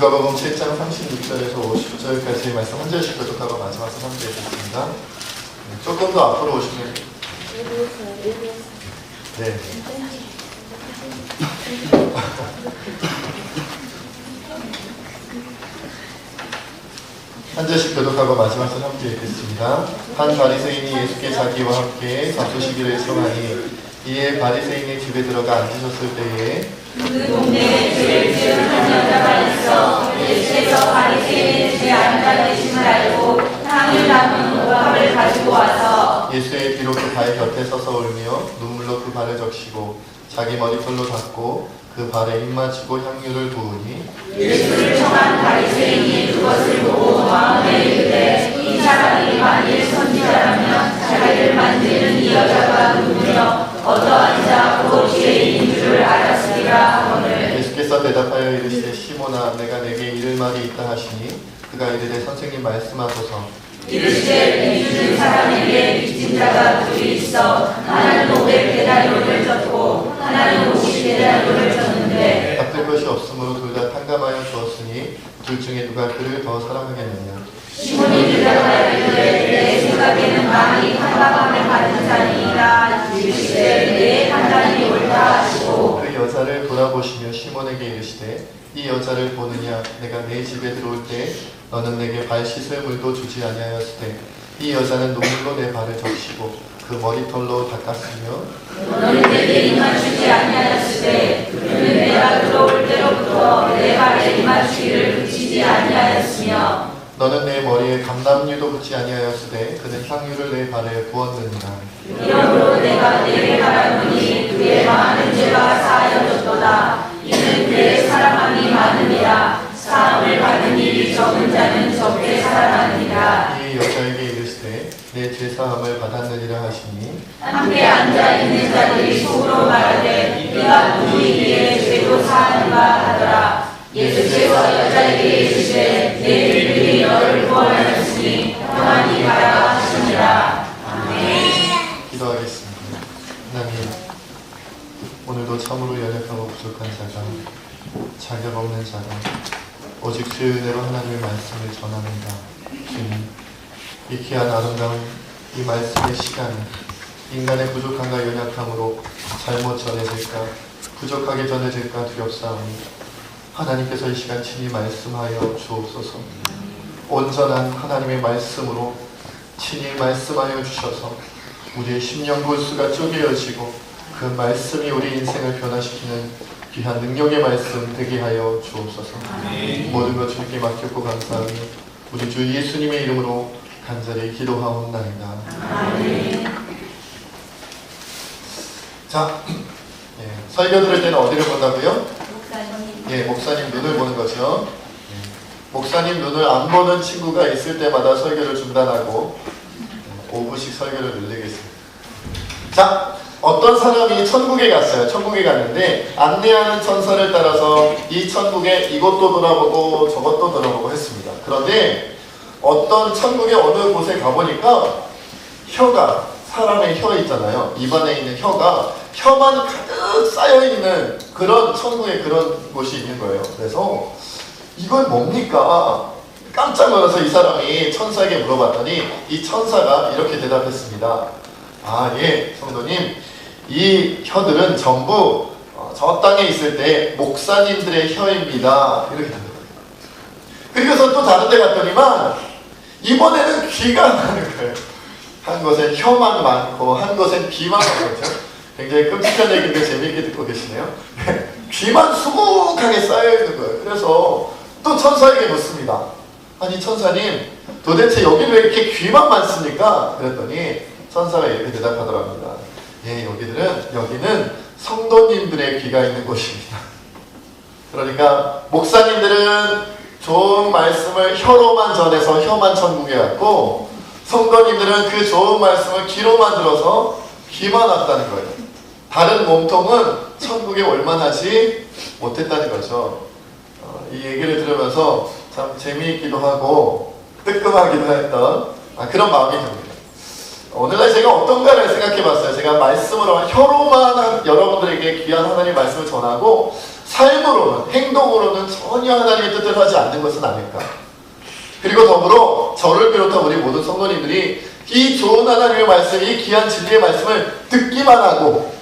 누가복음 7장 36절에서 50절까지의 말씀 한 절씩 교독하고 마지막 선언드리겠습니다. 조금 더 앞으로 오시면 네. 한 절씩 교독하고 마지막 선언드리겠습니다. 한 바리새인이 예수께 자기와 함께 잡수시기를 청하니 이에 바리새인의 집에 들어가 앉으셨을 때에 그 동네에 죄를 지은 한 여자가 있어 예수께서 바리새인의 집에 앉아 계심을 알고 향을 담은 옥합을 가지고 와서 예수의 뒤로 그 발 곁에 서서 울며 눈물로 그 발을 적시고 자기 머리털로 닦고 그 발에 입 맞추고 향유를 부으니 예수를 청한 바리새인이 그것을 보고 마음에 이르되 이 사람이 만일 선지자라면 자기를 만지는 이 여자가 누구며 어떠한 자 그 죄인인 줄을 알았으리라 하거늘. 예수께서 대답하여 이르시되 시몬아 내가 내게 이를 말이 있다 하시니 그가 이르되 선생님 말씀하소서. 이르시되 빚주는 사람에게 빚진 자가 둘이 있어 하나는 500데나리온을 졌고 하나는 50데나리온을 졌는데 갚을 것이 없으므로 둘 다 탕감하여 주었으니 둘 중에 누가 그를 더 사랑하겠느냐. 시몬이 대답하여 이르되 내 생각에는 많이 탕감함을 받은 자니이다. 이르시되 내 판단이 옳다 하시고 그 여자를 돌아보시며 시몬에게 이르시되 이 여자를 보느냐. 내가 내 집에 들어올 때 너는 내게 발 씻을 물도 주지 아니하였으되 이 여자는 눈물로 내 발을 적시고 그 머리털로 닦았으며 너는 내게 입맞추지 아니하였으되 그는 내가 들어올 때로부터 내 발에 입맞추기를 그치지 아니하였으며 너는 내 머리에 감람유도 붙지 아니하였으되 그는 향유를 내 발에 부었느니라. 이러므로 내가 내게 말하노니 그의 많은 죄가 사하여졌도다. 이는 그의 사랑함이 많으니라. 사함을 받은 일이 적은 자는 적게 살아나느니라. 이 여자에게 이르시되 내 죄사함을 받았느니라 하시니 함께 앉아있는 자들이 속으로 말하되 네가 누구이기에 죄도 사하는가 하더라. 예수께서 여자에게 이르시되 내 믿음이 너를 구원하였으니 평안히 가라 하시니라. 아멘. 기도하겠습니다. 하나님, 오늘도 참으로 연약하고 부족한 자가, 자격 없는 자가 오직 주의 은혜로 하나님의 말씀을 전합니다. 주님, 이 귀한 아름다운 이 말씀의 시간에 인간의 부족함과 연약함으로 잘못 전해질까, 부족하게 전해질까 두렵사오니 하나님께서 이 시간 친히 말씀하여 주옵소서. 온전한 하나님의 말씀으로 친히 말씀하여 주셔서 우리의 심령 골수가 쪼개어지고 그 말씀이 우리 인생을 변화시키는 귀한 능력의 말씀 되게 하여 주옵소서. 모든 것 주님께 맡겼고 감사하며 우리 주 예수님의 이름으로 간절히 기도하옵나이다. 자, 설교 들을 때는 어디를 본다고요? 목사님 눈을 보는 거죠. 목사님 눈을 안 보는 친구가 있을 때마다 설교를 중단하고 5분씩 설교를 늘리겠습니다. 자, 어떤 사람이 천국에 갔어요. 천국에 갔는데 안내하는 천사를 따라서 이 천국에 이것도 돌아보고 저것도 돌아보고 했습니다. 그런데 어떤 천국의 어느 곳에 가보니까 혀가, 사람의 혀 있잖아요. 입안에 있는 혀만 가득 쌓여있는 그런 천국에 그런 곳이 있는 거예요. 그래서 이건 뭡니까? 깜짝 놀라서 이 사람이 천사에게 물어봤더니 이 천사가 이렇게 대답했습니다. 아, 예, 성도님, 이 혀들은 전부 저 땅에 있을 때 목사님들의 혀입니다. 이렇게 대답합니다. 그리고서 또 다른 데 갔더니만 이번에는 귀가 많은 거예요. 한 곳엔 혀만 많고 한 곳엔 귀만 많거든요. 굉장히 끔찍한 얘기인데 재미있게 듣고 계시네요. 귀만 수북하게 쌓여있는 거예요. 그래서 또 천사에게 묻습니다. 아니 천사님, 도대체 여기는 왜 이렇게 귀만 많습니까? 그랬더니 천사가 이렇게 대답하더랍니다. 예, 여기는 성도님들의 귀가 있는 곳입니다. 그러니까 목사님들은 좋은 말씀을 혀로만 전해서 혀만 천국에 갔고 성도님들은 그 좋은 말씀을 귀로만 들어서 귀만 왔다는 거예요. 다른 몸통은 천국에 올만하지 못했다는 거죠. 이 얘기를 들으면서 참 재미있기도 하고 뜨끔하기도 했던 그런 마음이 듭니다. 오늘날 제가 어떤가를 생각해 봤어요. 제가 말씀으로 혀로만 여러분들에게 귀한 하나님의 말씀을 전하고 삶으로는, 행동으로는 전혀 하나님의 뜻대로 하지 않는 것은 아닐까. 그리고 더불어 저를 비롯한 우리 모든 성도님들이 이 좋은 하나님의 말씀, 이 귀한 진리의 말씀을 듣기만 하고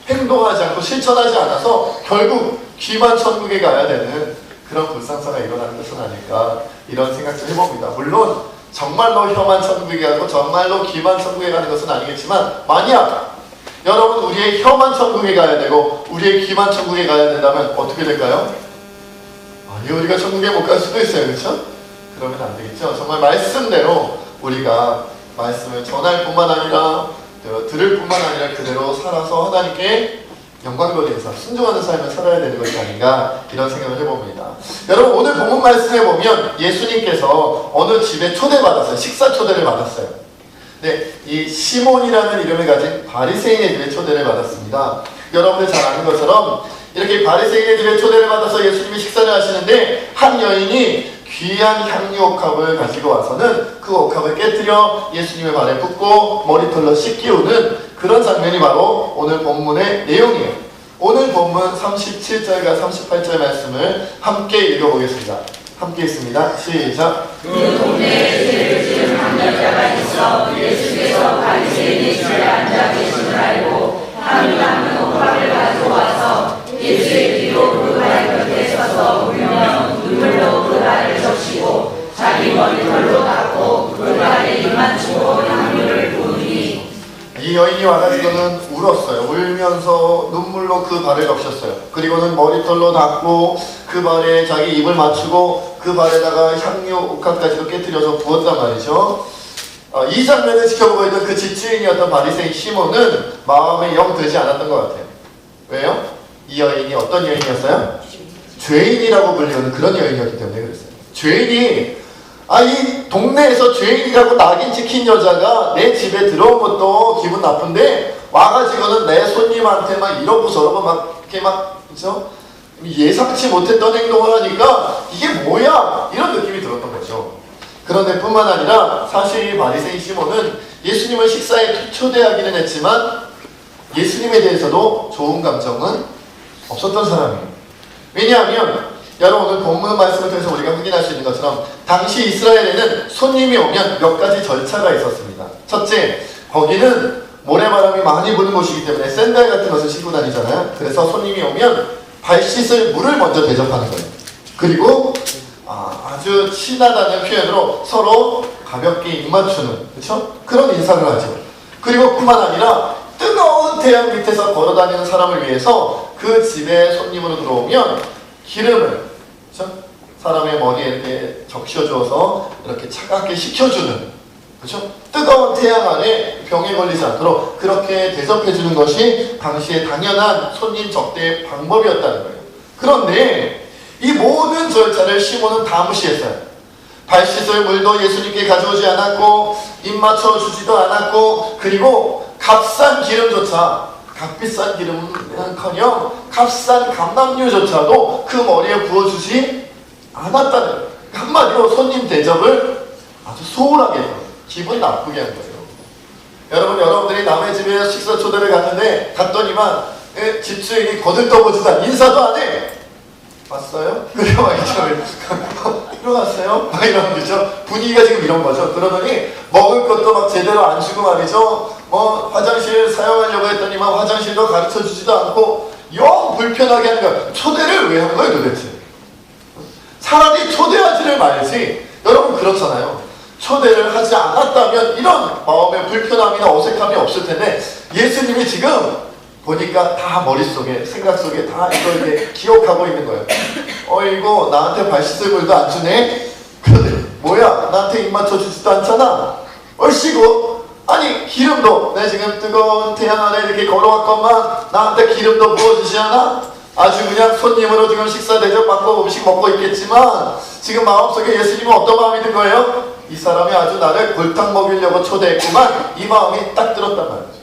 행동하지 않고 실천하지 않아서 결국 귀만 천국에 가야 되는 그런 불상사가 일어나는 것은 아닐까, 이런 생각도 해봅니다. 물론 정말로 혀만 천국에 가고 정말로 귀만 천국에 가는 것은 아니겠지만, 만약 여러분 우리의 혀만 천국에 가야 되고 우리의 귀만 천국에 가야 된다면 어떻게 될까요? 아니, 우리가 천국에 못 갈 수도 있어요. 그렇죠? 그러면 안 되겠죠. 정말 말씀대로 우리가 말씀을 전할 뿐만 아니라 들을 뿐만 아니라 그대로 살아서 하나님께 영광 돌리는 삶, 순종하는 삶을 살아야 되는 것이 아닌가, 이런 생각을 해봅니다. 여러분, 오늘 본문 말씀에 보면 예수님께서 어느 집에 초대받았어요. 식사 초대를 받았어요. 네, 이 시몬이라는 이름을 가진 바리새인의 집에 초대를 받았습니다. 여러분들 잘 아는 것처럼 이렇게 바리새인의 집에 초대를 받아서 예수님이 식사를 하시는데, 한 여인이 귀한 향유 옥합을 가지고 와서는 그 옥합을 깨뜨려 예수님의 발에 붓고 머리털로 씻기우는 그런 장면이 바로 오늘 본문의 내용이에요. 오늘 본문 37절과 38절 말씀을 함께 읽어보겠습니다. 함께 읽습니다. 시작. 그 동네에 죄를 지은 한 여자가 있어 예수께서 바리새인의 집에 앉아 계심을 알고 향유 담은 옥합을 가져와서 예수의 뒤로 그 발 곁에 서서 울며 눈물로 그 발을 적시고 자기 머리털로 닦고 그 발에 입맞추고 향유를 부으니, 이 여인이 와가지고는 울었어요. 울면서 눈물로 그 발을 적셨어요. 그리고는 머리털로 닦고 그 발에 자기 입을 맞추고 그 발에다가 향유 옥합까지도 깨뜨려서 부었단 말이죠. 이 장면을 지켜보고 있던 그 집주인이었던 바리새인 시몬은 마음에 영 들지 않았던 것 같아요. 왜요? 이 여인이 어떤 여인이었어요? 죄인이라고 불리는 그런 여인이었기 때문에 그랬어요. 죄인이, 이 동네에서 죄인이라고 낙인 찍힌 여자가 내 집에 들어온 것도 기분 나쁜데 와가지고는 내 손님한테 막 이러고 저러고 막 이렇게 막, 그죠? 예상치 못했던 행동을 하니까 이게 뭐야? 이런 느낌이 들었던 거죠. 그런데 뿐만 아니라 사실 이 바리새인 시몬은 예수님을 식사에 초대하기는 했지만 예수님에 대해서도 좋은 감정은 없었던 사람이에요. 왜냐하면 여러분, 오늘 본문 말씀을 통해서 우리가 확인할 수 있는 것처럼 당시 이스라엘에는 손님이 오면 몇 가지 절차가 있었습니다. 첫째, 거기는 모래바람이 많이 부는 곳이기 때문에 샌들 같은 것을 신고 다니잖아요. 그래서 손님이 오면 발 씻을 물을 먼저 대접하는 거예요. 그리고 아주 친하다는 표현으로 서로 가볍게 입맞추는, 그렇죠? 그런 인사를 하죠. 그리고 뿐만 아니라 뜨거운 태양 밑에서 걸어다니는 사람을 위해서 그 집에 손님으로 들어오면 기름을, 그렇죠? 사람의 머리에 이렇게 적셔줘서 이렇게 차갑게 식혀주는, 그렇죠? 뜨거운 태양 안에 병에 걸리지 않도록 그렇게 대접해주는 것이 당시의 당연한 손님 접대의 방법이었다는 거예요. 그런데 이 모든 절차를 시몬은 다 무시했어요. 발 씻을 물도 예수님께 가져오지 않았고 입 맞춰주지도 않았고, 그리고 값싼 기름조차, 값비싼 기름은커녕 값싼 감람유조차도 그 머리에 부어주지 않았다는 거예요. 한마디로 손님 대접을 아주 소홀하게 했어요. 기분 나쁘게 한 거예요. 여러분, 여러분들이 남의 집에 식사 초대를 갔더니만 집주인이 거들떠보지도 않고 인사도 안 해. 왔어요? 그래, 막 들어갔어요? 막 이런 거죠. 분위기가 지금 이런 거죠. 그러더니 먹을 것도 막 제대로 안 주고 말이죠. 화장실 사용하려고 했더니만 화장실도 가르쳐 주지도 않고 영 불편하게 하는 거야. 초대를 왜 한 거예요, 도대체? 차라리 초대하지를 말지. 여러분, 그렇잖아요. 초대를 하지 않았다면 이런 마음의 불편함이나 어색함이 없을 텐데, 예수님이 지금 보니까 다 머릿속에, 생각 속에 다 이걸 이렇게 기억하고 있는 거예요. 어이구, 나한테 발 씻을 물도 안 주네? 그런데 뭐야, 나한테 입 맞춰주지도 않잖아. 얼씨구, 아니 기름도, 내 지금 뜨거운 태양 아래 이렇게 걸어왔건만 나한테 기름도 부어주지 않아? 아주 그냥 손님으로 지금 식사 대접받고 음식 먹고 있겠지만 지금 마음속에 예수님은 어떤 마음이 든 거예요? 이 사람이 아주 나를 골탕 먹이려고 초대했구만, 이 마음이 딱 들었단 말이죠.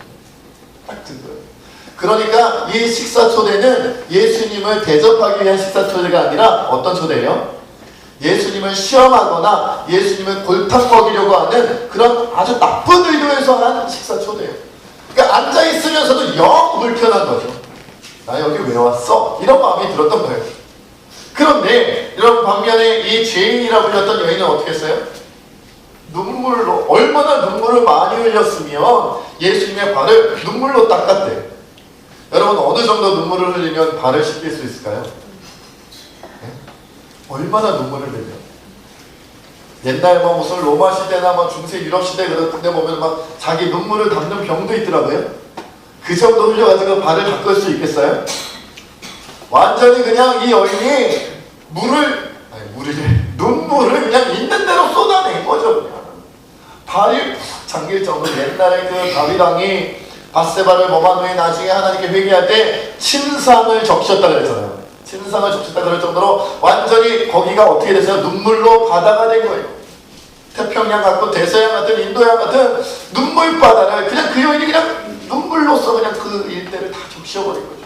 딱 든 거예요. 그러니까 이 식사 초대는 예수님을 대접하기 위한 식사 초대가 아니라 어떤 초대예요? 예수님을 시험하거나 예수님을 골탕 먹이려고 하는 그런 아주 나쁜 의도에서 한 식사 초대예요. 그러니까 앉아있으면서도 영 불편한 거죠. 나 여기 왜 왔어? 이런 마음이 들었던 거예요. 그런데 여러분, 반면에 이 죄인이라 불렸던 여인은 어떻게 했어요? 눈물로, 얼마나 눈물을 많이 흘렸으면 예수님의 발을 눈물로 닦았대. 여러분, 어느 정도 눈물을 흘리면 발을 씻길 수 있을까요? 네? 얼마나 눈물을 흘려? 옛날 뭐 무슨 로마 시대나 뭐 중세 유럽 시대 그런 데 보면 막 자기 눈물을 담는 병도 있더라고요. 그 정도 흘려가지고 발을 닦을 수 있겠어요? 완전히 그냥 이 여인이 눈물을 그냥 있는 대로 쏟아낸 거죠. 그냥. 발이 푹 잠길 정도로. 옛날에 그 다윗 왕이 밧세바를 범한 후에 나중에 하나님께 회개할 때 침상을 적셨다 그랬잖아요. 침상을 적셨다 그럴 정도로 완전히 거기가 어떻게 됐어요? 눈물로 바다가 된 거예요. 태평양 같고 대서양 같은 인도양 같은 눈물바다를 그냥 그 여인이 그냥 눈물로써 그냥 그 일대를 다 적셔버린 거죠.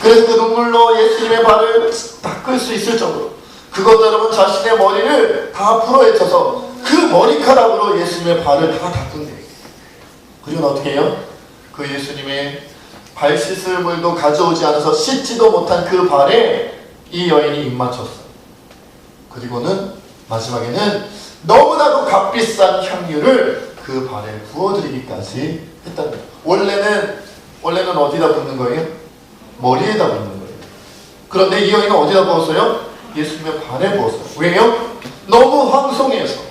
그래서 그 눈물로 예수님의 발을 닦을 수 있을 정도로, 그것도 여러분 자신의 머리를 다 풀어헤쳐서 그 머리카락으로 예수님의 발을 다 닦은 거예요. 그리고 어떻게 해요? 그 예수님의 발 씻을 물도 가져오지 않아서 씻지도 못한 그 발에 이 여인이 입맞췄어요. 그리고는 마지막에는 너무나도 값비싼 향유를 그 발에 부어드리기까지 했다는 거예요. 원래는 어디다 붓는 거예요? 머리에다 붓는 거예요. 그런데 이 여인은 어디다 부었어요? 예수님의 발에 부었어요. 왜요? 너무 황송해서.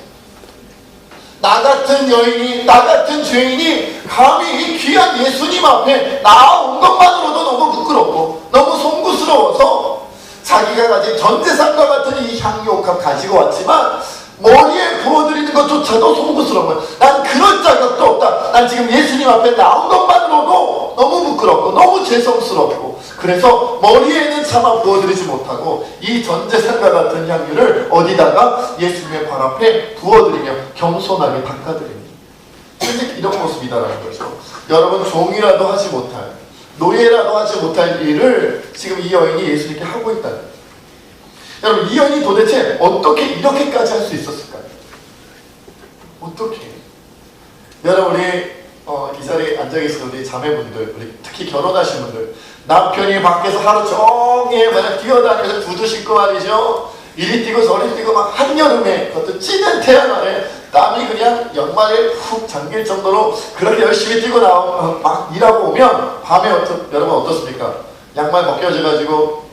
나 같은 여인이, 나 같은 죄인이 감히 이 귀한 예수님 앞에 나온 것만으로도 너무 부끄럽고 너무 송구스러워서 자기가 가진 전 재산과 같은 이 향유옥합 가지고 왔지만 머리에 부어드리는 것조차도 송구스러운 거예요. 난 그럴 자격도 없다. 난 지금 예수님 앞에 나온 것만으로도 너무 부끄럽고 너무 죄송스럽고, 그래서 머리에는 차마 부어드리지 못하고 이 전 재산과 같은 향유를 어디다가 예수님의 발 앞에 부어드리며 겸손하게 닦아드립니다. 실제 이런 모습이다라는 거죠. 여러분, 종이라도 하지 못할, 노예라도 하지 못할 일을 지금 이 여인이 예수님께 하고 있다는 거예요. 여러분, 이 여인이 도대체 어떻게 이렇게까지 할 수 있었을까요? 어떻게? 여러분, 우리 이 자리에 앉아계신 우리 자매분들, 우리 특히 결혼하신 분들, 남편이 밖에서 하루 종일 만약 뛰어다니면서 구두 신고 말이죠, 이리 뛰고 저리 뛰고 막 한여름에 그것도 찌는 태양 아래 땀이 그냥 양말에 훅 잠길 정도로 그렇게 열심히 뛰고 막 일하고 오면 밤에 여러분 어떻습니까? 양말 벗겨져가지고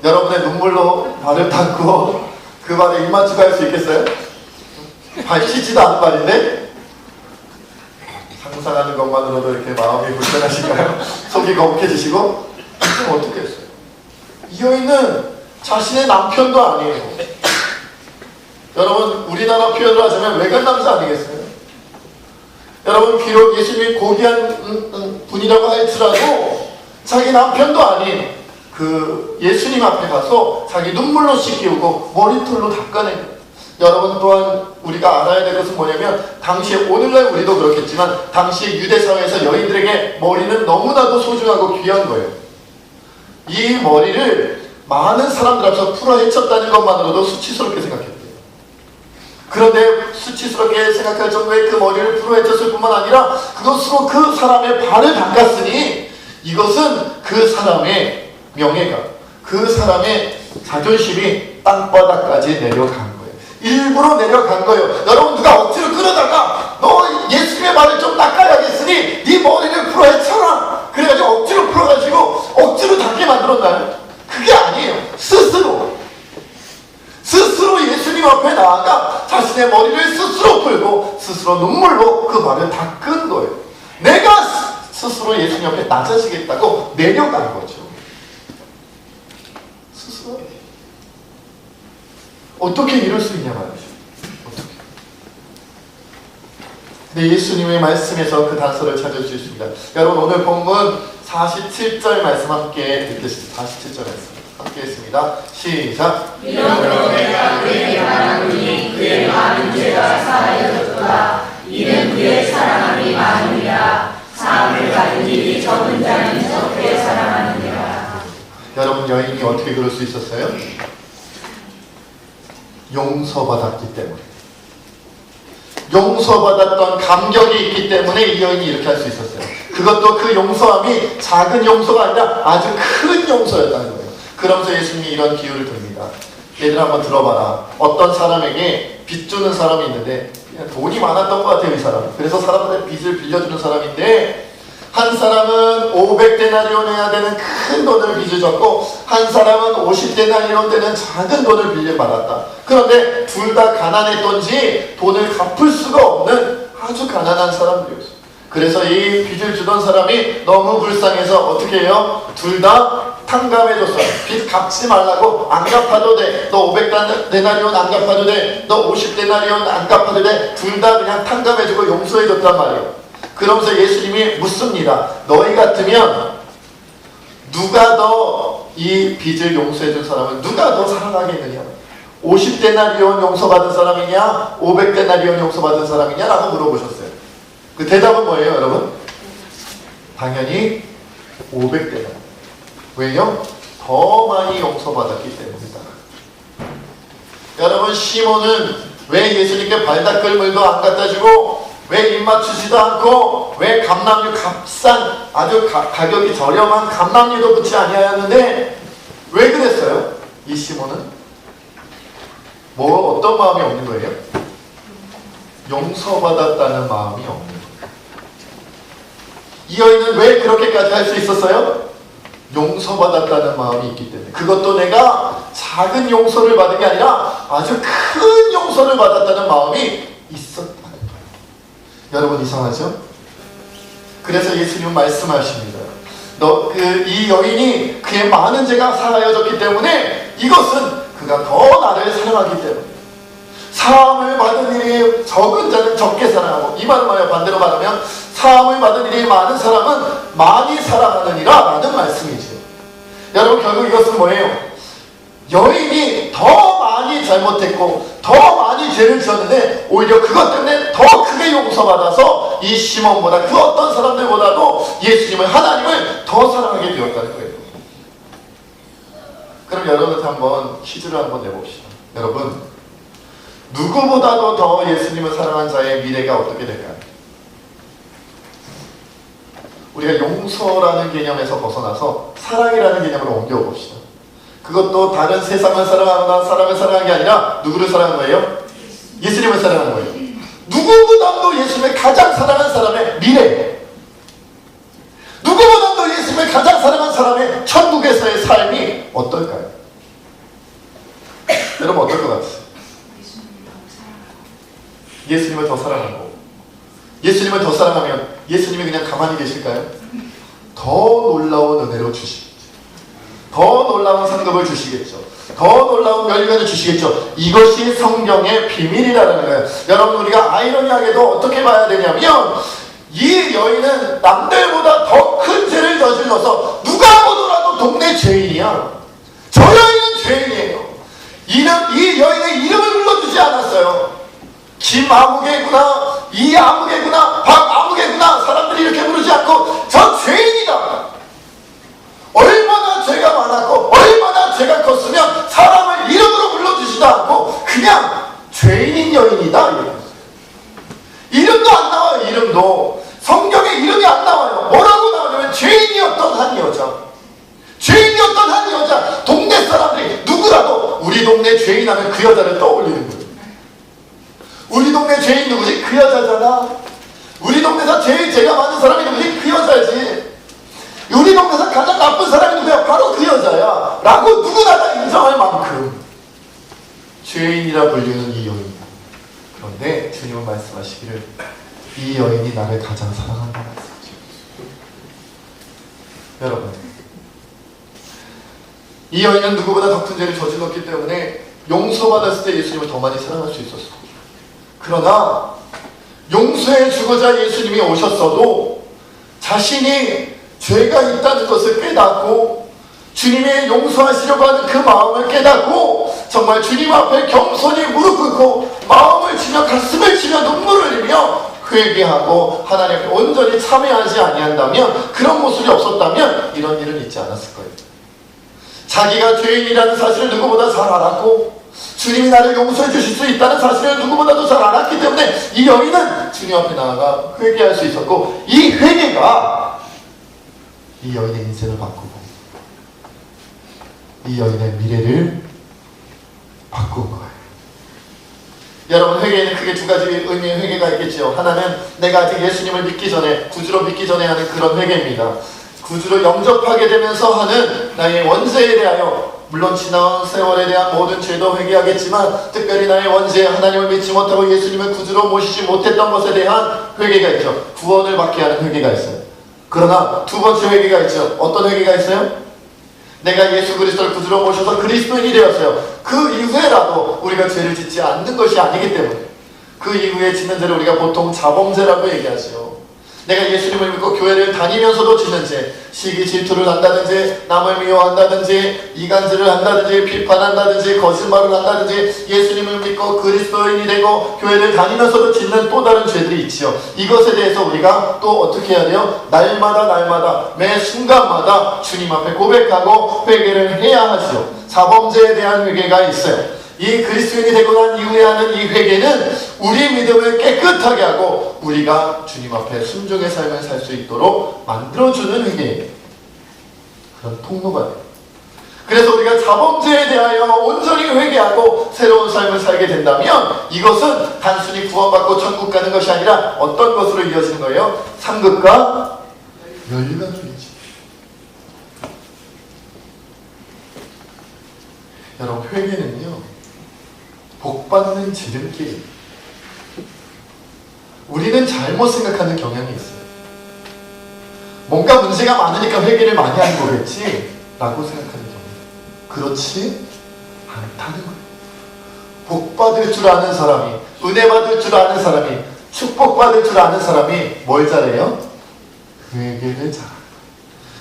여러분의 눈물로 발을 닦고 그 발에 입 맞추고 할 수 있겠어요? 발 씻지도 않은 발인데? 상상하는 것만으로도 이렇게 마음이 불편하실까요? 속이 거북해지시고? 그럼 어떻게 했어요? 이 여인은 자신의 남편도 아니에요. 여러분, 우리나라 표현으로 하자면 외간 남자 아니겠어요? 여러분, 비록 예수님이 고귀한 분이라고 할지라도 자기 남편도 아닌 그 예수님 앞에 가서 자기 눈물로 씻기우고 머리털로 닦아낸 거예요. 여러분, 또한 우리가 알아야 될 것은 뭐냐면, 당시에, 오늘날 우리도 그렇겠지만 당시 유대 사회에서 여인들에게 머리는 너무나도 소중하고 귀한 거예요. 이 머리를 많은 사람들 앞에서 풀어헤쳤다는 것만으로도 수치스럽게 생각했대요. 그런데 수치스럽게 생각할 정도의 그 머리를 풀어헤쳤을 뿐만 아니라 그것으로 그 사람의 발을 닦았으니 이것은 그 사람의 명예가, 그 사람의 자존심이 땅바닥까지 내려간 거예요. 일부러 내려간 거예요. 여러분, 누가 억지로 끌어다가 너 예수님의 발을 좀 닦아야겠으니 네 머리를 풀어헤쳐라, 그래가지고 억지로 풀어가지고 억지로 닦게 만들었나요? 그게 아니에요. 스스로 예수님 앞에 나아가 자신의 머리를 스스로 풀고 스스로 눈물로 그 발을 닦은 거예요. 내가 스스로 예수님 앞에 낮아지겠다고 내려간 거죠. 스스로. 어떻게 이럴 수 있냐 말이죠. 어떻게. 근데 예수님의 말씀에서 그 단서를 찾을 수 있습니다. 여러분, 오늘 본문 47절 말씀 함께 읽겠습니다. 47절 말씀 함께 했습니다. 시작. 이러므로 내가 그에게 말하노니 그의 많은 죄가 사하여졌도다. 이는 그의 사랑함이 많으니라. 사함을 받은 일이 적은 자는 적게 사랑하느니라. 여러분, 여인이 어떻게 그럴 수 있었어요? 용서받았기 때문에. 용서받았던 감격이 있기 때문에 이 여인이 이렇게 할 수 있었어요. 그것도 그 용서함이 작은 용서가 아니라 아주 큰 용서였다는 거예요. 그러면서 예수님이 이런 비유를 듭니다. 얘들 한번 들어봐라. 어떤 사람에게 빚 주는 사람이 있는데 그냥 돈이 많았던 것 같아요, 이 사람. 그래서 사람한테 빚을 빌려주는 사람인데 한 사람은 500데나리온 해야 되는 큰 돈을 빚을 졌고 한 사람은 50데나리온 되는 작은 돈을 빌려받았다. 그런데 둘 다 가난했던지 돈을 갚을 수가 없는 아주 가난한 사람들이었어요. 그래서 이 빚을 주던 사람이 너무 불쌍해서 어떻게 해요? 둘 다 탕감해줬어요. 빚 갚지 말라고. 안 갚아도 돼. 너 500데나리온 안 갚아도 돼. 너 50데나리온 안 갚아도 돼. 둘 다 그냥 탕감해주고 용서해줬단 말이에요. 그러면서 예수님이 묻습니다. 너희 같으면 누가 더 이 빚을 용서해준 사람을 누가 더 사랑하겠느냐? 50데나리온 용서받은 사람이냐? 500데나리온 용서받은 사람이냐? 라고 물어보셨어요. 그 대답은 뭐예요, 여러분? 당연히 500데나리온. 왜요? 더 많이 용서받았기 때문이다. 여러분, 시몬은 왜 예수님께 발 닦을 물도 안 갖다 주고 왜 입 맞추지도 않고 왜 감람류 값싼 아주 가격이 저렴한 감람류도 붙지 아니하였는데 왜 그랬어요? 이 시몬은 뭐 어떤 마음이 없는 거예요? 용서받았다는 마음이 없는 거예요. 이 여인은 왜 그렇게까지 할 수 있었어요? 용서받았다는 마음이 있기 때문에. 그것도 내가 작은 용서를 받은 게 아니라 아주 큰 용서를 받았다는 마음이 있었다. 여러분, 이상하죠? 그래서 예수님은 말씀하십니다. 이 여인이 그의 많은 죄가 사하여졌기 때문에 이것은 그가 더 나를 사랑하기 때문에 사함을 받은 일이 적은 자는 적게 사랑하고, 이 말은 뭐예요? 반대로 말하면 사함을 받은 일이 많은 사람은 많이 사랑하느니라 라는 말씀이죠. 여러분, 결국 이것은 뭐예요? 여인이 더 많이 잘못했고 더 많이 죄를 지었는데 오히려 그것 때문에 더 크게 용서받아서 이 시몬보다 그 어떤 사람들보다도 예수님을, 하나님을 더 사랑하게 되었다는 거예요. 그럼 여러분한테 한번 퀴즈를 한번 내봅시다. 여러분, 누구보다도 더 예수님을 사랑한 자의 미래가 어떻게 될까요? 우리가 용서라는 개념에서 벗어나서 사랑이라는 개념으로 옮겨봅시다. 그것도 다른 세상을 사랑하거나 사람을 사랑하는 게 아니라 누구를 사랑하는 거예요? 예수님을 사랑하는 거예요. 누구보다도 예수님을 가장 사랑한 사람의 미래, 누구보다도 예수님을 가장 사랑한 사람의 천국에서의 삶이 어떨까요? 여러분, 어떨 것 같으세요? 예수님을 더 사랑하고, 예수님을 더 사랑하면 예수님이 그냥 가만히 계실까요? 더 놀라운 은혜로 주시겠죠. 더 놀라운 상급을 주시겠죠. 더 놀라운 멸류관을 주시겠죠. 이것이 성경의 비밀이라는 거예요. 여러분, 우리가 아이러니하게도 어떻게 봐야 되냐면 이 여인은 남들보다 더 큰 죄를 저질러서 누가 보더라도 동네 죄인이야. 저 여인은 죄인이에요. 이 여인의 이름을 불러주지 않았어요. 김아무개구나, 이아무개구나, 박아무개구나, 사람들이 이렇게 부르지 않고 저 죄인이다. 얼마나 죄가 많았고 얼마나 죄가 컸으면 사람을 이름으로 불러주지도 않고 그냥 죄인인 여인이다. 이름도 안 나와요. 이름도 성경에 이름이 안 나와요. 뭐라고 나오냐면 죄인이었던 한 여자, 죄인이었던 한 여자. 동네 사람들이 누구라도 우리 동네 죄인 하면 그 여자를 떠올리는 거예요. 우리 동네 죄인 누구지? 그 여자잖아. 우리 동네에서 제일 죄가 많은 사람이 누구지? 그 여자지. 우리 동네에서 가장 나쁜 사람이 누구야? 바로 그 여자야 라고 누구나 다 인정할 만큼 죄인이라 불리는 이 여인. 그런데 주님은 말씀하시기를 이 여인이 나를 가장 사랑한다 말씀하시죠. 여러분, 이 여인은 누구보다 더 큰 죄를 저질렀기 때문에 용서받았을 때 예수님을 더 많이 사랑할 수 있었어. 그러나 용서해 주고자 예수님이 오셨어도 자신이 죄가 있다는 것을 깨닫고 주님의 용서하시려고 하는 그 마음을 깨닫고 정말 주님 앞에 겸손히 무릎 꿇고 마음을 치며 가슴을 치며 눈물을 흘리며 회개하고 하나님 앞에 온전히 참여하지 아니한다면, 그런 모습이 없었다면 이런 일은 있지 않았을 거예요. 자기가 죄인이라는 사실을 누구보다 잘 알았고 주님이 나를 용서해 주실 수 있다는 사실을 누구보다도 잘 알았기 때문에 이 여인은 주님 앞에 나아가 회개할 수 있었고, 이 회개가 이 여인의 인생을 바꾸고 이 여인의 미래를 바꾼 거예요. 여러분, 회개에는 크게 두 가지 의미의 회개가 있겠죠. 하나는 내가 아직 예수님을 믿기 전에, 구주로 믿기 전에 하는 그런 회개입니다. 구주로 영접하게 되면서 하는 나의 원죄에 대하여, 물론 지나온 세월에 대한 모든 죄도 회개하겠지만 특별히 나의 원죄, 하나님을 믿지 못하고 예수님을 구주로 모시지 못했던 것에 대한 회개가 있죠. 구원을 받게 하는 회개가 있어요. 그러나 두 번째 회개가 있죠. 어떤 회개가 있어요? 내가 예수 그리스도를 구주로 모셔서 그리스도인이 되었어요. 그 이후에라도 우리가 죄를 짓지 않는 것이 아니기 때문에 그 이후에 짓는 죄를 우리가 보통 자범죄라고 얘기하죠. 내가 예수님을 믿고 교회를 다니면서도 짓는 죄, 시기 질투를 한다든지, 남을 미워한다든지, 이간질을 한다든지, 비판한다든지, 거짓말을 한다든지, 예수님을 믿고 그리스도인이 되고 교회를 다니면서도 짓는 또 다른 죄들이 있지요. 이것에 대해서 우리가 또 어떻게 해야 돼요? 날마다 매 순간마다 주님 앞에 고백하고 회개를 해야 하죠. 자범죄에 대한 회개가 있어요. 이 그리스도인이 되고 난 이후에 하는 이 회개는 우리 믿음을 깨끗하게 하고 우리가 주님 앞에 순종의 삶을 살 수 있도록 만들어주는 회개예요. 그런 통로가 돼요. 그래서 우리가 자범죄에 대하여 온전히 회개하고 새로운 삶을 살게 된다면 이것은 단순히 구원받고 천국 가는 것이 아니라 어떤 것으로 이어지는 거예요? 상급과 멸류관을 이루지. 여러분, 회개는요 복받는 지름길. 우리는 잘못 생각하는 경향이 있어요. 뭔가 문제가 많으니까 회개를 많이 하는 거겠지 라고 생각하는 경향. 그렇지 않다는 거예요. 복받을 줄 아는 사람이, 은혜 받을 줄 아는 사람이, 축복받을 줄 아는 사람이 뭘 잘해요? 회개를 잘해요.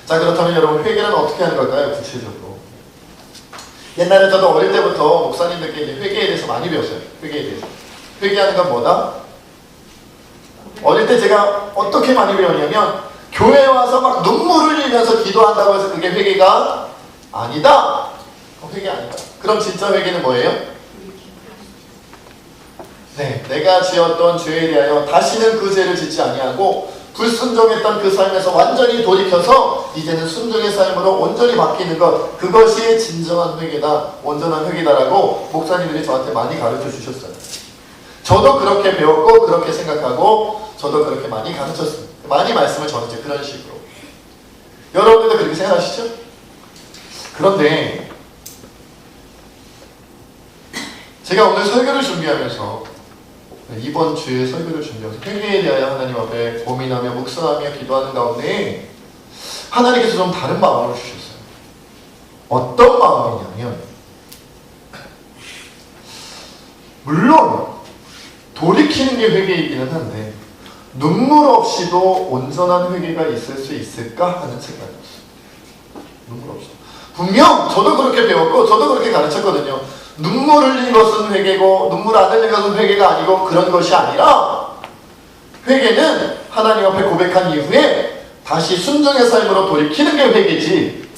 자, 그렇다면 여러분, 회개는 어떻게 하는 걸까요? 구체적으로. 옛날에 저도 어릴 때부터 목사님들께 이제 회개에 대해서 많이 배웠어요. 회개에 대해서. 회개하는 건 뭐다? 어릴 때 제가 어떻게 많이 배웠냐면 교회에 와서 막 눈물을 흘리면서 기도한다고 해서 그게 회개가 아니다. 회개 아니다. 그럼 진짜 회개는 뭐예요? 네, 내가 지었던 죄에 대하여 다시는 그 죄를 짓지 아니하고 불순종했던 그 삶에서 완전히 돌이켜서 이제는 순종의 삶으로 온전히 바뀌는 것, 그것이 진정한 회개다, 온전한 회개다라고 목사님들이 저한테 많이 가르쳐 주셨어요. 저도 그렇게 배웠고 그렇게 생각하고 저도 그렇게 많이 가르쳤습니다. 많이 말씀을 저는 이제 그런 식으로. 여러분들도 그렇게 생각하시죠? 그런데 제가 오늘 설교를 준비하면서 이번 주에 설교를 준비해서 회개에 대하여 하나님 앞에 고민하며 묵상하며 기도하는 가운데 하나님께서 좀 다른 마음을 주셨어요. 어떤 마음이냐면, 물론 돌이키는 게 회개이기는 한데 눈물 없이도 온전한 회개가 있을 수 있을까 하는 생각이었어요. 눈물 없이. 분명 저도 그렇게 배웠고 저도 그렇게 가르쳤거든요. 눈물 흘린 것은 회개고 눈물 안 흘린 것은 회개가 아니고 그런 것이 아니라 회개는 하나님 앞에 고백한 이후에 다시 순종의 삶으로 돌이키는 게 회개지,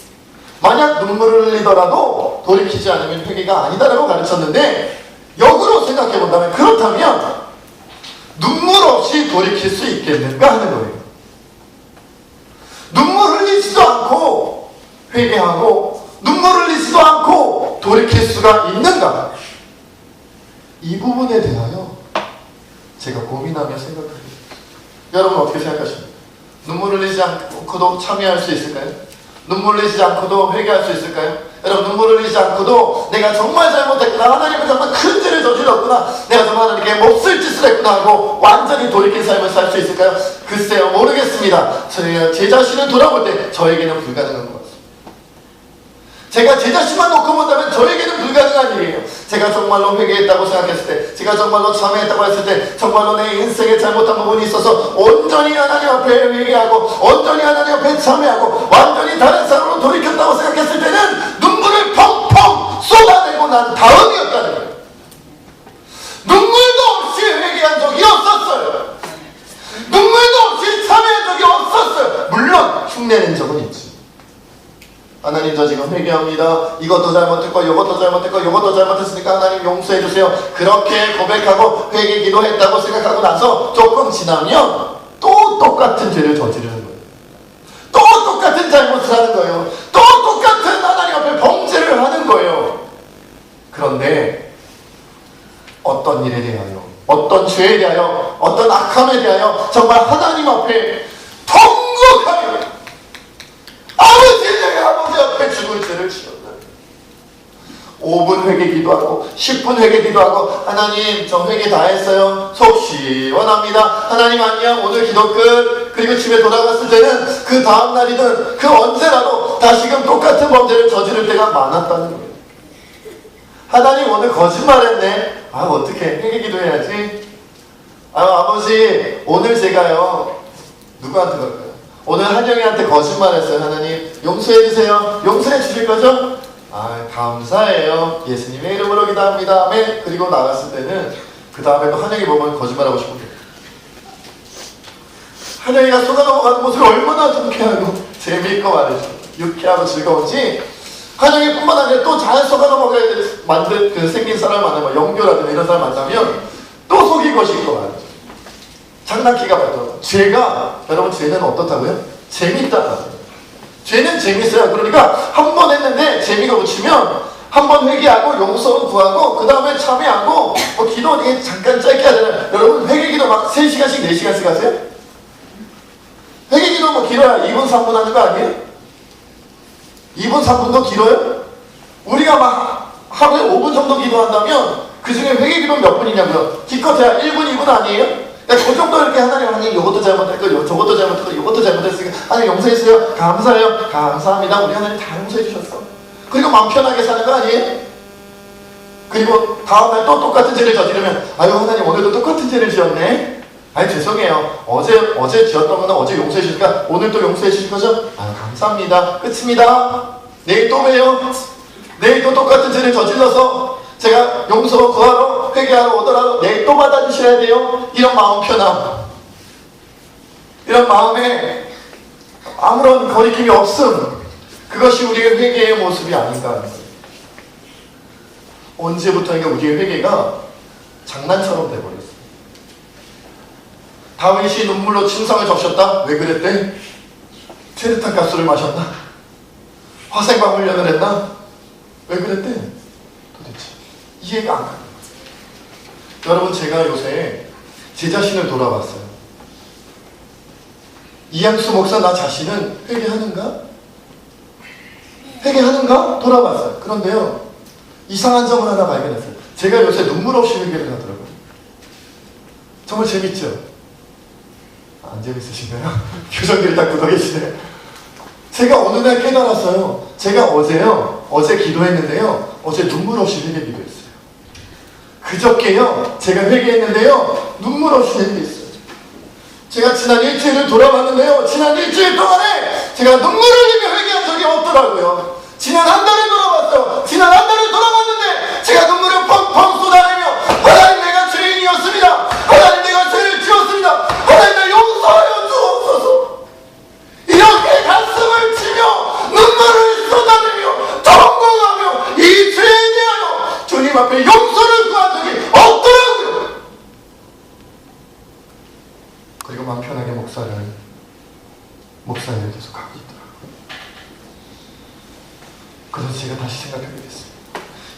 만약 눈물을 흘리더라도 돌이키지 않으면 회개가 아니다라고 가르쳤는데, 역으로 생각해 본다면 그렇다면 눈물 없이 돌이킬 수 있겠는가 하는 거예요. 눈물 흘리지도 않고 회개하고 눈물 흘리지도 않고 돌이킬 수가 있는가? 이 부분에 대하여 제가 고민하며 생각합니다. 여러분 어떻게 생각하십니까? 눈물 흘리지 않고도 참여할 수 있을까요? 눈물 흘리지 않고도 회개할 수 있을까요? 여러분, 눈물 흘리지 않고도 내가 정말 잘못했구나, 하나님은 정말 큰 죄를 저질렀구나, 내가 정말 하나님께 몹쓸 짓을 했구나 하고 완전히 돌이킨 삶을 살 수 있을까요? 글쎄요, 모르겠습니다. 제 자신을 돌아볼 때 저에게는 불가능한 것 같습니다. 제가 제 자신만 놓고 본다면 저에게는 불가능한 일이에요. 제가 정말로 회개했다고 생각했을 때, 제가 정말로 참회했다고 했을 때, 정말로 내 인생에 잘못한 부분이 있어서 온전히 하나님 앞에 회개하고 온전히 하나님 앞에 참회하고 완전히 다른 사람으로 돌이켰다고 생각했을 때는 눈물을 펑펑 쏟아내고 난 다음이었다는 거예요. 눈물도 없이 회개한 적이 없었어요. 눈물도 없이 참회한 적이 없었어요. 물론 흉내낸 적은 있지. 하나님, 저 지금 회개합니다. 이것도 잘못했고 이것도 잘못했고 이것도 잘못했으니까 하나님 용서해 주세요. 그렇게 고백하고 회개 기도했다고 생각하고 나서 조금 지나면 또 똑같은 죄를 저지르는 거예요. 또 똑같은 짓을 하는 거예요. 또 똑같은 하나님 앞에 범죄를 하는 거예요. 그런데 어떤 일에 대하여, 어떤 죄에 대하여, 어떤 악함에 대하여 정말 하나님 앞에 통곡하며 아버지 앞에 죽을 죄를 지었다. 5분 회개 기도하고 10분 회개 기도하고 하나님 저 회개 다 했어요. 속 시원합니다. 하나님 안녕 오늘 기도 끝. 그리고 집에 돌아갔을 때는 그 다음 날이든 그 언제라도 다시금 똑같은 범죄를 저지를 때가 많았다는 거예요. 하나님 오늘 거짓말했네. 아 어떻게 회개 기도해야지. 아버지 오늘 제가요 누구한테 그럴까요? 오늘 한영이한테 거짓말했어요. 하나님 용서해주세요. 용서해 주실 거죠? 아 감사해요. 예수님의 이름으로 기도합니다. 아멘. 그리고 나갔을 때는 그 다음에 또 한영이 보면 거짓말하고 싶은데 한영이가 속아 넘어가는 모습을 얼마나 좋게하고 재미있고 말이죠. 유쾌하고 즐거운지 한영이 뿐만 아니라 또 잘 속아 넘어가야 만들 그 생긴 사람 만나면 영교라든가 이런 사람 만나면 또 속이고 싶고 말이죠. 장난기가 많더라고요. 죄가 여러분 죄는 어떻다고요? 재밌다. 죄는 재밌어요. 그러니까 한 번 했는데 재미가 붙이면 한 번 회개하고 용서를 구하고 그 다음에 참여하고 뭐 기도 어떻게 잠깐 짧게 하잖아요. 여러분 회개기도 막 3시간씩 4시간씩 하세요? 회개기도 뭐 길어야 2분 3분 하는 거 아니에요? 2분 3분도 길어요? 우리가 막 하루에 5분 정도 기도한다면 그 중에 회개기도 몇 분이냐고요? 기껏해야 1분 2분 아니에요? 그 정도 이렇게 하나님 이것도 잘못했고 저것도 잘못했고 이것도 잘못했으니까 하나님 용서해주세요. 감사해요. 감사합니다. 우리 하나님 다 용서해 주셨어. 그리고 마음 편하게 사는 거 아니에요? 그리고 다음날 또 똑같은 죄를 저지르면 아유 하나님 오늘도 똑같은 죄를 지었네. 아유 죄송해요. 어제 지었던 거는 어제 용서해 주니까 오늘 또 용서해 주실 거죠? 아유 감사합니다. 끝입니다. 내일 또 봬요. 내일 또 똑같은 죄를 저질러서 제가 용서 구하러 회개하러 오더라도 내일 또 받아주셔야 돼요. 이런 마음 편함, 이런 마음에 아무런 거리낌이 없음, 그것이 우리의 회개의 모습이 아닌가 하는 거예요. 언제부터인가 우리의 회개가 장난처럼 돼버렸어요. 다윗이 눈물로 침상을 적셨다? 왜 그랬대? 체르탄 가스를 마셨나? 화생방 훈련을 했나? 왜 그랬대? 도대체 이해가 안 가요. 여러분 제가 요새 제 자신을 돌아봤어요. 이양수 목사 나 자신은 회개하는가? 회개하는가? 돌아봤어요. 그런데요 이상한 점을 하나 발견했어요. 제가 요새 눈물 없이 회개를 하더라고요. 정말 재밌죠? 안 재밌으신가요? 표정들이 다 굳어 계시네요. 제가 어느 날 깨달았어요. 제가 어제 기도했는데요. 어제 눈물 없이 회개 기도했어요. 그저께요. 제가 회개했는데요. 눈물 없이 회개했어요. 제가 지난 일주일을 돌아봤는데요. 지난 일주일 동안에 제가 눈물을 흘리며 회개한 적이 없더라고요. 지난 한 달을 돌아봤어요. 지난 한 달을 돌아봤는데 제가 눈물을 펑펑 쏟아내며 하나님 내가 죄인이었습니다. 하나님 내가 죄를 지었습니다. 하나님 나 용서하여 주옵소서. 이렇게 가슴을 치며 눈물을 쏟아내며 통곡하며 이 죄에 대하여 주님 앞에 용서를 구한 적이 없더라고요. 그리고 마음 편하게 목사를 계속 하고 있더라고요. 그래서 제가 다시 생각하게 됐습니다.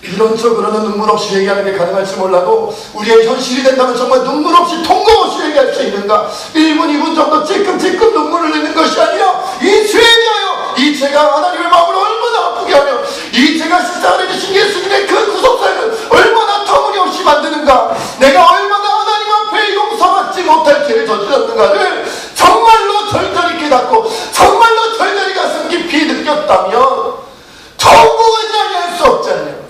이런 쪽으로는 눈물 없이 얘기하는 게 가능할지 몰라도 우리의 현실이 된다면 정말 눈물 없이 통곡 없이 얘기할 수 있는가? 1분 2분 정도 찔끔찔끔 눈물을 흘리는 것이 아니라 이 죄에 대하여 이 죄가 하나님의 마음을 얼마나 아프게 하며 이 죄가 십자가를 지신 예수님의 그 구속사를 얼마나 터무니없이 만드는가? 내가 얼마나 하나님 앞에 용서받지 못할 죄를 저질렀는가를 정말로 절절히 깨닫고 정말로 절절히 가슴 깊이 느꼈다면 통곡하지 아니할 수 없잖아요.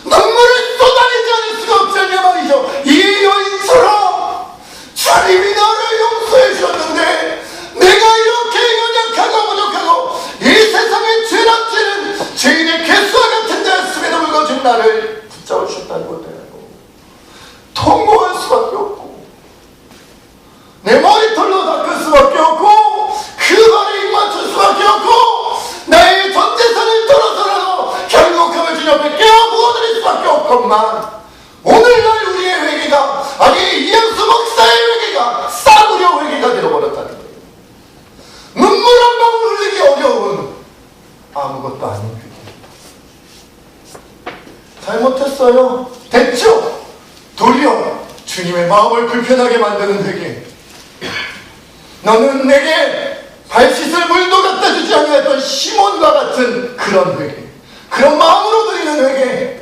눈물을 쏟아내지 않을 수가 없잖냐 말이죠. 이 여인처럼 주님이 나를 용서해 주셨는데 됐어요? 됐죠? 도리어 주님의 마음을 불편하게 만드는 회개. 너는 내게 발 씻을 물도 갖다 주지 아니했던 시몬과 같은 그런 회개, 그런 마음으로 드리는 회개.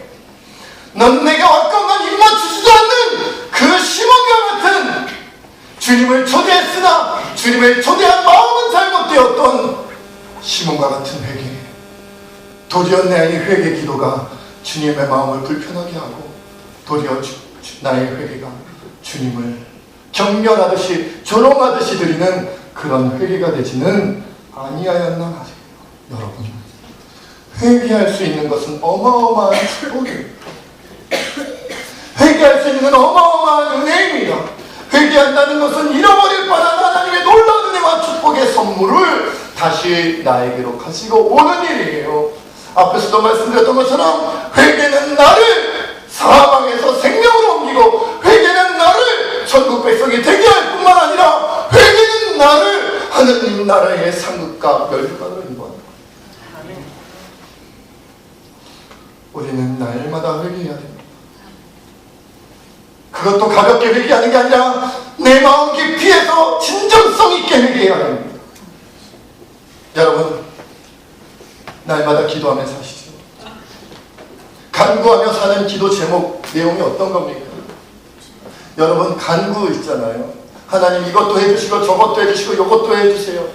넌 내가 왔건만 입 맞추지도 않는 그 시몬과 같은, 주님을 초대했으나 주님을 초대한 마음은 잘못되었던 시몬과 같은 회개. 도리어 나의 회개 기도가 주님의 마음을 불편하게 하고, 도리어 나의 회개가 주님을 경멸하듯이 조롱하듯이 드리는 그런 회개가 되지는 아니하였나 하세요. 여러분, 회개할 수 있는 것은 어마어마한 축복이에요. 회개할 수 있는 건 어마어마한 은혜입니다. 회개한다는 것은 잃어버릴 뻔한 하나님의 놀라운 은혜와 축복의 선물을 다시 나에게로 가지고 오는 일이에요. 앞에서도 말씀드렸던 것처럼 회개는 나를 사망에서 생명으로 옮기고, 회개는 나를 천국 백성이 되게 할 뿐만 아니라 회개는 나를 하느님 나라의 상급과 멸류관으로 인도한다. 우리는 날마다 회개해야 됩니다. 그것도 가볍게 회개하는 게 아니라 내 마음 깊이에서 진정성 있게 회개해야 됩니다. 여러분, 날마다 기도하며 사시죠. 간구하며 사는 기도 제목 내용이 어떤 겁니까? 여러분, 간구 있잖아요. 하나님 이것도 해주시고 저것도 해주시고 이것도 해주세요.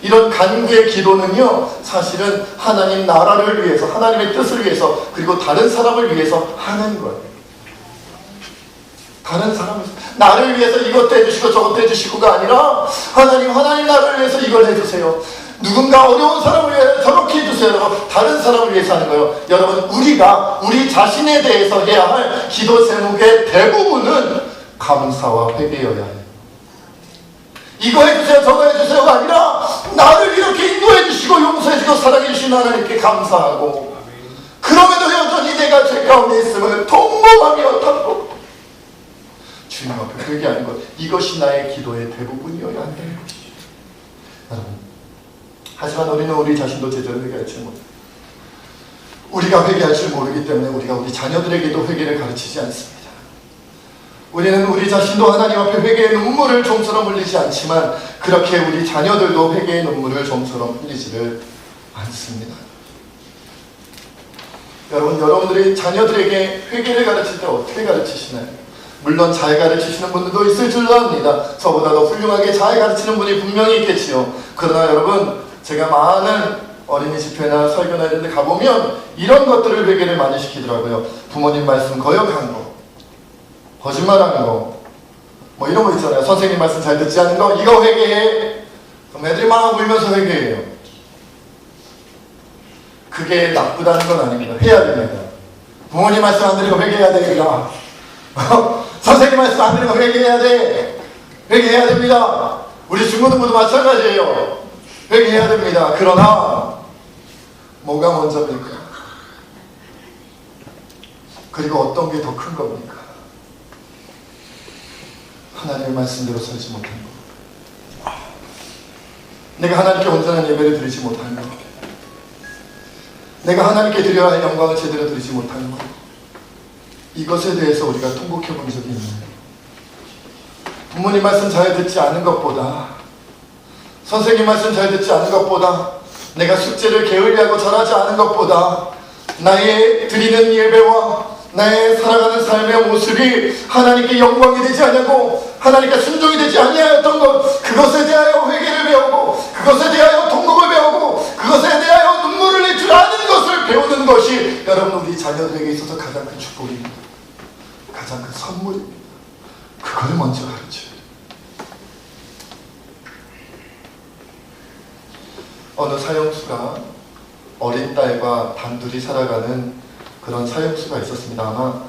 이런 간구의 기도는요, 사실은 하나님 나라를 위해서, 하나님의 뜻을 위해서, 그리고 다른 사람을 위해서 하는 거예요. 다른 사람을, 나를 위해서 이것도 해주시고 저것도 해주시고가 아니라 하나님 나를 위해서 이걸 해주세요. 누군가 어려운 사람을 위해서 저렇게 해주세요. 다른 사람을 위해서 하는 거예요. 여러분, 우리가 우리 자신에 대해서 해야 할 기도 제목의 대부분은 감사와 회개여야 해요. 이거 해주세요 저거 해주세요가 아니라 나를 이렇게 인도해주시고 용서해주고 사랑해주신 하나님께 감사하고, 그럼에도 여전히 내가 죄 가운데 있음을 통곡하며 탐복 주님 앞에 회개하는 것, 이것이 나의 기도의 대부분이어야 한다는 것이죠. 여러분, 하지만 우리는 우리 자신도 제대로 회개할 줄 모릅니다. 우리가 회개할 줄 모르기 때문에 우리가 우리 자녀들에게도 회개를 가르치지 않습니다. 우리는 우리 자신도 하나님 앞에 회개의 눈물을 좀처럼 흘리지 않지만, 그렇게 우리 자녀들도 회개의 눈물을 좀처럼 흘리지를 않습니다. 여러분, 여러분들이 자녀들에게 회개를 가르칠 때 어떻게 가르치시나요? 물론 잘 가르치시는 분들도 있을 줄로 압니다. 저보다 더 훌륭하게 잘 가르치는 분이 분명히 있겠지요. 그러나 여러분, 제가 많은 어린이 집회나 설교나 이런 데 가보면 이런 것들을 회개를 많이 시키더라고요. 부모님 말씀 거역한 거, 거짓말하는 거, 뭐 이런 거 있잖아요. 선생님 말씀 잘 듣지 않는 거, 이거 회개해. 그럼 애들이 막 울면서 회개해요. 그게 나쁘다는 건 아닙니다. 해야 됩니다. 부모님 말씀 안 들으면 회개해야 됩니다. 선생님 말씀 안 들으면 회개해야 돼. 회개해야 됩니다. 우리 중고등부도 마찬가지예요. 회개해야 됩니다. 그러나 뭐가 먼저입니까? 그리고 어떤 게 더 큰 겁니까? 하나님의 말씀대로 살지 못한 것, 내가 하나님께 온전한 예배를 드리지 못한 것, 내가 하나님께 드려야 할 영광을 제대로 드리지 못한 것, 이것에 대해서 우리가 통곡해 본 적이 있나요? 부모님 말씀 잘 듣지 않은 것보다, 선생님 말씀 잘 듣지 않은 것보다, 내가 숙제를 게을리하고 잘하지 않은 것보다, 나의 드리는 예배와 나의 살아가는 삶의 모습이 하나님께 영광이 되지 않냐고, 하나님께 순종이 되지 아니하였던 것, 그것에 대하여 회개를 배우고, 그것에 대하여 통곡을 배우고, 그것에 대하여 눈물을 낼 줄 아는 것을 배우는 것이 여러분, 우리 자녀들에게 있어서 가장 큰 축복입니다. 가장 큰 선물입니다. 그걸 먼저 가르쳐요. 어느 사형수가 어린 딸과 단둘이 살아가는 그런 사형수가 있었습니다. 아마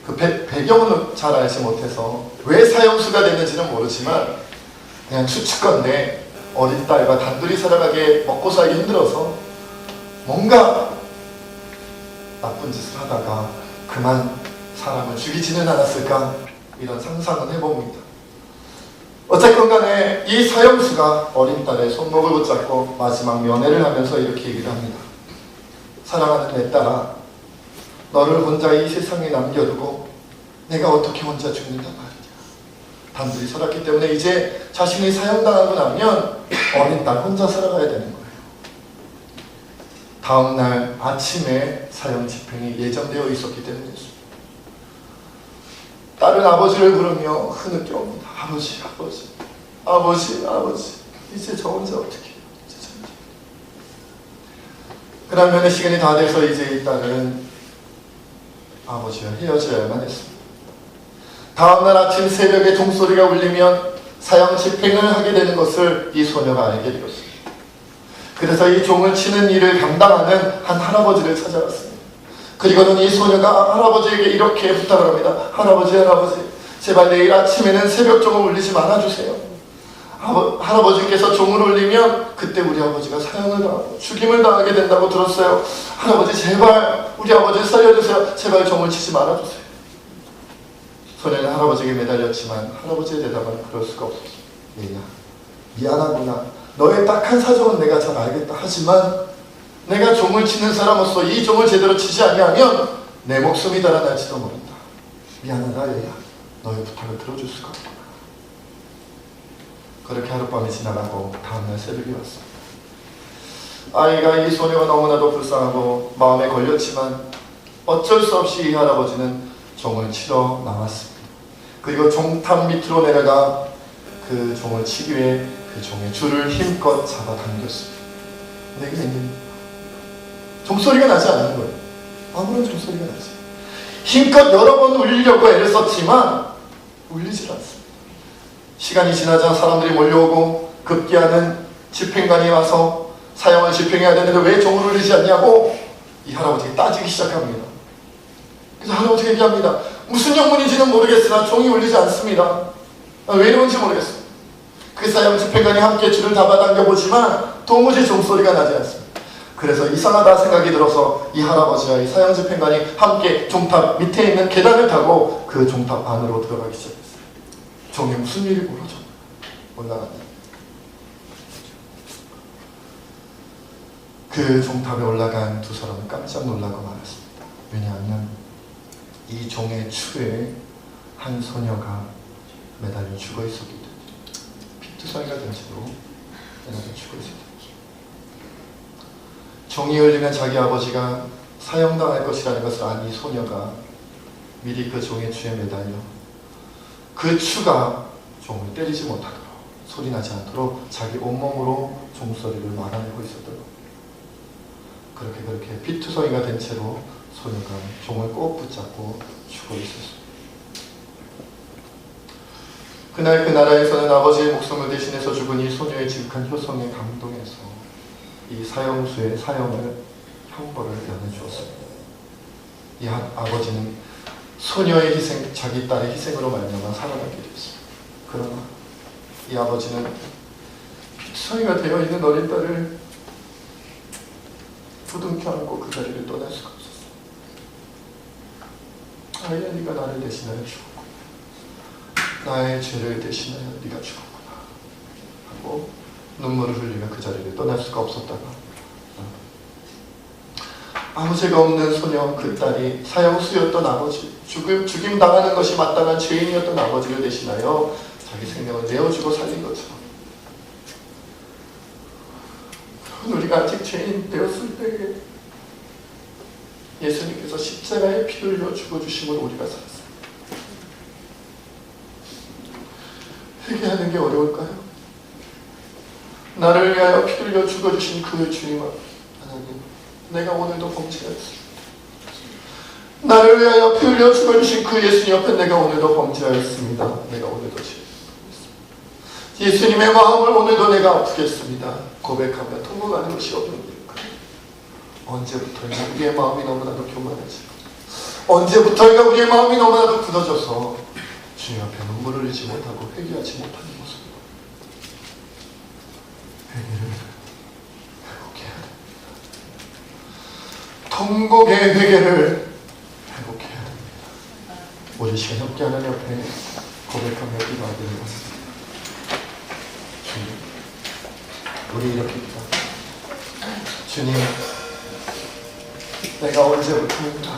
그 배경은 잘 알지 못해서 왜 사형수가 됐는지는 모르지만 그냥 추측건데, 어린 딸과 단둘이 살아가게 먹고 살기 힘들어서 뭔가 나쁜 짓을 하다가 그만 사람을 죽이지는 않았을까, 이런 상상은 해봅니다. 어쨌건 간에 이 사형수가 어린 딸의 손목을 붙잡고 마지막 면회를 하면서 이렇게 얘기를 합니다. 사랑하는 내 딸아, 너를 혼자 이 세상에 남겨두고 내가 어떻게 혼자 죽는단 말이냐. 단둘이 살았기 때문에 이제 자신이 사형당하고 나면 어린 딸 혼자 살아가야 되는 거예요. 다음날 아침에 사형 집행이 예정되어 있었기 때문이었습니다. 딸은 아버지를 부르며 흐느껴 옵니다. 아버지, 아버지, 아버지, 아버지. 이제 저 혼자 어떻게 해요? 이제 저 혼자. 그러면 시간이 다 돼서 이제 이 딸은 아버지와 헤어져야만 했습니다. 다음날 아침 새벽에 종소리가 울리면 사형 집행을 하게 되는 것을 이 소녀가 알게 되었습니다. 그래서 이 종을 치는 일을 감당하는 한 할아버지를 찾아갔습니다. 그리고는 이 소녀가 할아버지에게 이렇게 부탁을 합니다. 할아버지, 할아버지, 제발 내일 아침에는 새벽 종을 울리지 말아주세요. 할아버지께서 종을 울리면 그때 우리 아버지가 사형을 당하고 죽임을 당하게 된다고 들었어요. 할아버지, 제발 우리 아버지 살려주세요. 제발 종을 치지 말아주세요. 소녀는 할아버지에게 매달렸지만 할아버지의 대답은 그럴 수가 없었어요. 얘야, 미안하구나. 너의 딱한 사정은 내가 잘 알겠다. 하지만 내가 종을 치는 사람으로서 이 종을 제대로 치지 아니하면 내 목숨이 달아날지도 모른다. 미안하다 얘야. 너의 부탁을 들어줄 수가 없구나. 그렇게 하룻밤이 지나가고 다음날 새벽이 왔습니다. 아이가 이 소녀가 너무나도 불쌍하고 마음에 걸렸지만 어쩔 수 없이 이 할아버지는 종을 치러 나왔습니다. 그리고 종탑 밑으로 내려가 그 종을 치기 위해 그 종의 줄을 힘껏 잡아당겼습니다. 근데 이게 웬일입니까? 종소리가 나지 않는 거예요. 아무런 종소리가 나지. 힘껏 여러 번 울리려고 애를 썼지만 울리질 않습니다. 시간이 지나자 사람들이 몰려오고 급기야는 집행관이 와서 사형을 집행해야 되는데 왜 종을 울리지 않냐고 이 할아버지가 따지기 시작합니다. 그래서 할아버지가 얘기합니다. 무슨 영문인지는 모르겠으나 종이 울리지 않습니다. 왜 이런지 모르겠어요. 그 사형 집행관이 함께 줄을 잡아당겨보지만 도무지 종소리가 나지 않습니다. 그래서 이상하다 생각이 들어서 이 할아버지와 이 사형 집행관이 함께 종탑 밑에 있는 계단을 타고 그 종탑 안으로 들어가기 시작했어요. 종에 무슨 일이 벌어져? 올라갔다. 그 종탑에 올라간 두 사람은 깜짝 놀라고 말았습니다. 왜냐하면 이 종의 추에 한 소녀가 매달려 죽어 있었기 때문에 피투성이가 된 채로 매달려 죽어 있었다. 종이 울리면 자기 아버지가 사형당할 것이라는 것을 안 이 소녀가 미리 그 종의 추에 매달려 그 추가 종을 때리지 못하도록 소리나지 않도록 자기 온몸으로 종소리를 막아내고 있었던 겁니다. 그렇게 피투성이가 된 채로 소녀가 종을 꼭 붙잡고 죽어 있었습니다. 그날 그 나라에서는 아버지의 목숨을 대신해서 죽은 이 소녀의 지극한 효성에 감동해서 이 사형수의 사형을 형벌을 내려주었습니다. 이 아버지는 소녀의 희생, 자기 딸의 희생으로 말미암아 살아나게 되었습니다. 그러나 이 아버지는 피투성이가 되어 있는 어린 딸을 부둥켜 안고 그 자리를 떠날 수가 없었어요. 아이야, 네가 나를 대신하여 죽었구나. 나의 죄를 대신하여 네가 죽었구나 하고 눈물을 흘리며 그 자리를 떠날 수가 없었다가 아무 죄가 없는 소녀 그 딸이 사형수였던 아버지, 죽임 당하는 것이 마땅한 죄인이었던 아버지를 대신하여 자기 생명을 내어주고 살린 것처럼 우리가 아직 죄인 되었을 때에 예수님께서 십자가에 피 흘려 죽어주심으로 우리가 살았습니다. 회개하는 게 어려울까요? 나를 위하여 피 흘려 죽어주신 그 주님 하나님, 내가 오늘도 범죄하였습니다. 나를 위하여 피 흘려 죽어주신 그 예수님 앞에 내가 오늘도 범죄하였습니다. 내가 오늘도 죄했습니다. 예수님의 마음을 오늘도 내가 아프겠습니다. 고백하며 통곡하는 것이 없는 일일까요? 언제부터인가 우리의 마음이 너무나도 교만해지고 언제부터인가 우리의 마음이 너무나도 굳어져서 주님 앞에 눈물을 흘리지 못하고 회개하지 못하는 모습입니다. 회개를 회복해야 됩니다. 통곡의 회개를 회복해야 됩니다. 우리 시간 함께 하나님 옆에 고백하며 기도하기를 원합니다. 주님, 우리 이렇게 기도합니다. 주님, 내가 언제부터인가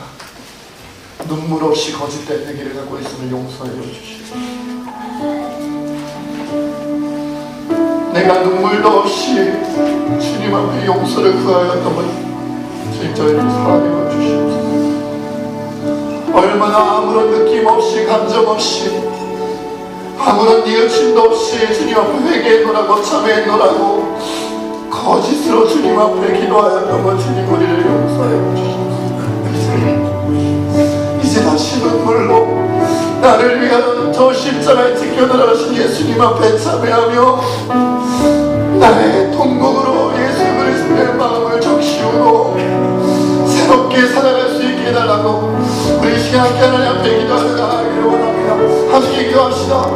눈물 없이 거짓된 얘기를 갖고 있음을 용서해 주시옵소서. 내가 눈물도 없이 주님 앞에 용서를 구하였다면 주님 저희를 사랑해 주시옵소서. 얼마나 아무런 느낌 없이 감정 없이 아무런 뉘우침도 없이 주님 앞에 회개했노라고 참회했노라고 거짓으로 주님 앞에 기도하였다면 주님 우리를 용서해 주시옵소서. 이제 다시 눈물로 나를 위하여 저 십자가에 지켜들어가신 예수님 앞에 참회하며 나의 통곡으로 예수 그리스도의 마음을 적시우고 새롭게 살아갈 수 있게 해달라고 우리 시간 함께 하나님 앞에 기도하며 나아가기를 원합니다. 함께 기도합시다.